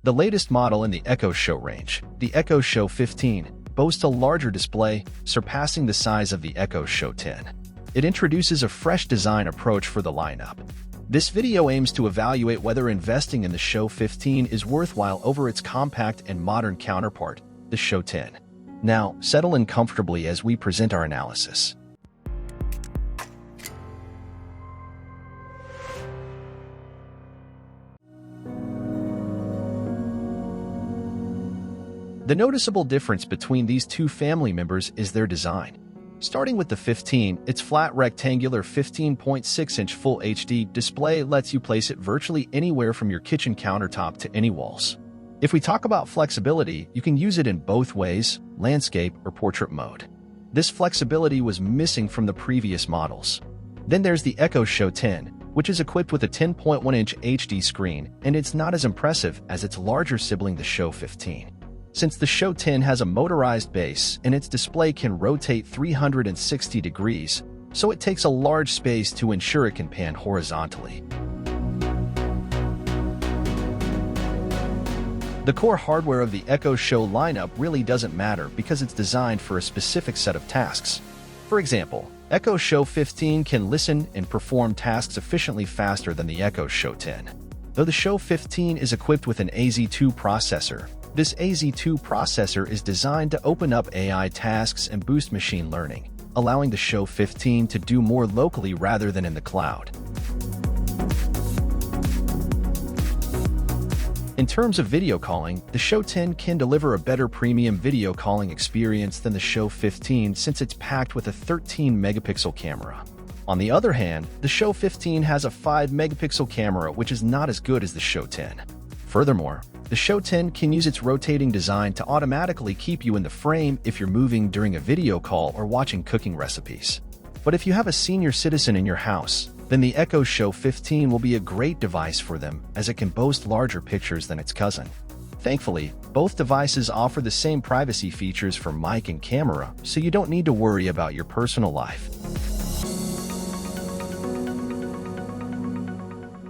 The latest model in the Echo Show range, the Echo Show 15, boasts a larger display, surpassing the size of the Echo Show 10. It introduces a fresh design approach for the lineup. This video aims to evaluate whether investing in the Show 15 is worthwhile over its compact and modern counterpart, the Show 10. Now, settle in comfortably as we present our analysis. The noticeable difference between these two family members is their design. Starting with the 15, its flat rectangular 15.6-inch Full HD display lets you place it virtually anywhere from your kitchen countertop to any walls. If we talk about flexibility, you can use it in both ways, landscape or portrait mode. This flexibility was missing from the previous models. Then there's the Echo Show 10, which is equipped with a 10.1-inch HD screen, and it's not as impressive as its larger sibling, the Show 15. Since the Show 10 has a motorized base and its display can rotate 360 degrees, so it takes a large space to ensure it can pan horizontally. The core hardware of the Echo Show lineup really doesn't matter because it's designed for a specific set of tasks. For example, Echo Show 15 can listen and perform tasks efficiently faster than the Echo Show 10. Though the Show 15 is equipped with an AZ2 processor, this AZ2 processor is designed to open up AI tasks and boost machine learning, allowing the Show 15 to do more locally rather than in the cloud. In terms of video calling, the Show 10 can deliver a better premium video calling experience than the Show 15 since it's packed with a 13-megapixel camera. On the other hand, the Show 15 has a 5-megapixel camera, which is not as good as the Show 10. Furthermore, the Show 10 can use its rotating design to automatically keep you in the frame if you're moving during a video call or watching cooking recipes. But if you have a senior citizen in your house, then the Echo Show 15 will be a great device for them as it can boast larger pictures than its cousin. Thankfully, both devices offer the same privacy features for mic and camera, so you don't need to worry about your personal life.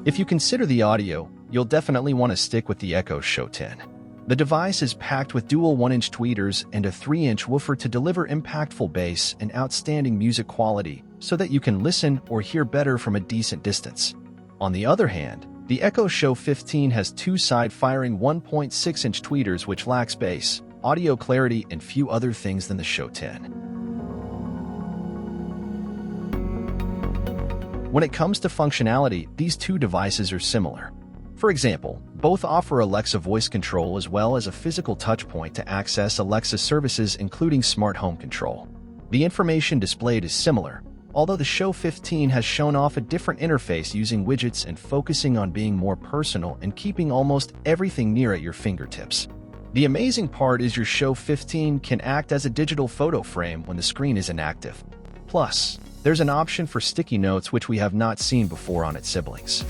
If you consider the audio, you'll definitely want to stick with the Echo Show 10. The device is packed with dual 1-inch tweeters and a 3-inch woofer to deliver impactful bass and outstanding music quality so that you can listen or hear better from a decent distance. On the other hand, the Echo Show 15 has two side-firing 1.6-inch tweeters which lacks bass, audio clarity, and few other things than the Show 10. When it comes to functionality, these two devices are similar. For example, both offer Alexa voice control as well as a physical touchpoint to access Alexa services including smart home control. The information displayed is similar, although the Show 15 has shown off a different interface using widgets and focusing on being more personal and keeping almost everything near at your fingertips. The amazing part is your Show 15 can act as a digital photo frame when the screen is inactive. Plus, there's an option for sticky notes which we have not seen before on its siblings.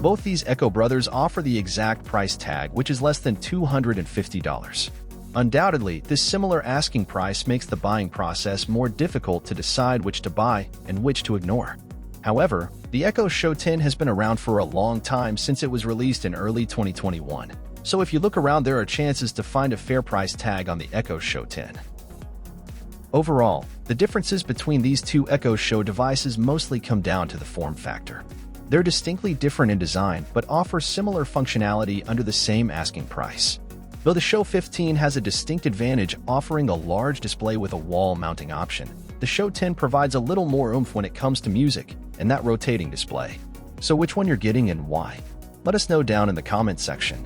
Both these Echo brothers offer the exact price tag, which is less than $250. Undoubtedly, this similar asking price makes the buying process more difficult to decide which to buy and which to ignore. However, the Echo Show 10 has been around for a long time since it was released in early 2021. So if you look around, there are chances to find a fair price tag on the Echo Show 10. Overall, the differences between these two Echo Show devices mostly come down to the form factor. They're distinctly different in design but offer similar functionality under the same asking price. Though the Show 15 has a distinct advantage offering a large display with a wall mounting option, the Show 10 provides a little more oomph when it comes to music and that rotating display. So which one you're getting and why? Let us know down in the comments section.